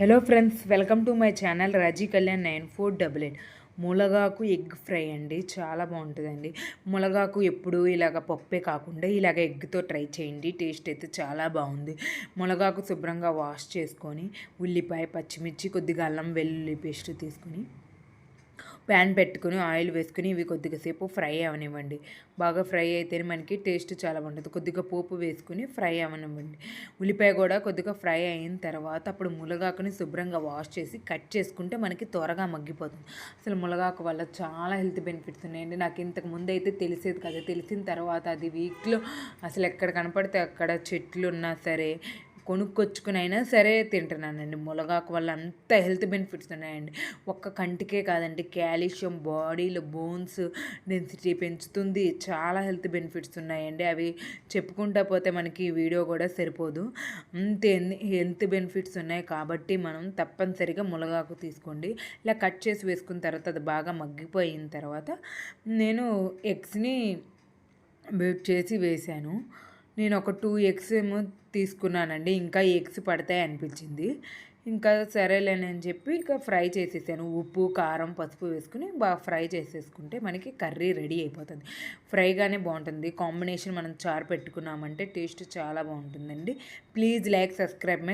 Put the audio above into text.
Hello friends, welcome to my channel Raji Kalyan 9488. ములగాకు egg fry అండి, చాలా బాగుంటుందండి. ములగాకు ఎప్పుడు ఇలాగ పప్పే కాకుండా ఇలాగ ఎగ్తో ట్రై చేయండి, టేస్ట్ అయితే చాలా బాగుంది. ములగాకు శుభ్రంగా వాష్ చేసుకొని ఉల్లిపాయ, పచ్చిమిర్చి, కొద్దిగా అల్లం వెల్లుల్లి పేస్ట్ తీసుకొని ప్యాన్ పెట్టుకుని ఆయిల్ వేసుకుని ఇవి కొద్దిగా సేపు ఫ్రై అవనివ్వండి. బాగా ఫ్రై అయితేనే మనకి టేస్ట్ చాలా బాగుంటుంది. కొద్దిగా పోపు వేసుకుని ఫ్రై అవనివ్వండి. ఉల్లిపాయ కూడా కొద్దిగా ఫ్రై అయిన తర్వాత అప్పుడు ములగాకుని శుభ్రంగా వాష్ చేసి కట్ చేసుకుంటే మనకి త్వరగా మగ్గిపోతుంది. అసలు ములగాకు వల్ల చాలా హెల్త్ బెనిఫిట్స్ ఉన్నాయండి. నాకు ఇంతకు ముందు అయితే తెలిసేది కదా, తెలిసిన తర్వాత అది వీక్లో అసలు ఎక్కడ కనపడితే అక్కడ చెట్లు ఉన్నా సరే కొనుక్కొచ్చుకుని అయినా సరే తింటున్నానండి. ములగాకు వల్ల అంత హెల్త్ బెనిఫిట్స్ ఉన్నాయండి. ఒక్క కంటికే కాదండి, కాల్షియం, బాడీలో బోన్స్ డెన్సిటీ పెంచుతుంది. చాలా హెల్త్ బెనిఫిట్స్ ఉన్నాయండి. అవి చెప్పుకుంటా పోతే మనకి వీడియో కూడా సరిపోదు. అంతే హెల్త్ బెనిఫిట్స్ ఉన్నాయి కాబట్టి మనం తప్పనిసరిగా ములగాకు తీసుకోండి. ఇలా కట్ చేసి వేసుకున్న తర్వాత అది బాగా మగ్గిపోయిన తర్వాత నేను ఎగ్స్ని బీట్ చేసి వేశాను. నేను ఒక 2 ఎగ్స్ ఏమో తీసుకున్నానండి. ఇంకా ఎగ్స్ పడతాయి అనిపించింది. ఇంకా సరేలేనని చెప్పి ఇక ఫ్రై చేసేసాను. ఉప్పు, కారం, పసుపు వేసుకుని బాగా ఫ్రై చేసేసుకుంటే మనకి కర్రీ రెడీ అయిపోతుంది. ఫ్రైగానే బాగుంటుంది. కాంబినేషన్ మనం చారు పెట్టుకున్నామంటే టేస్ట్ చాలా బాగుంటుందండి. Please like, subscribe my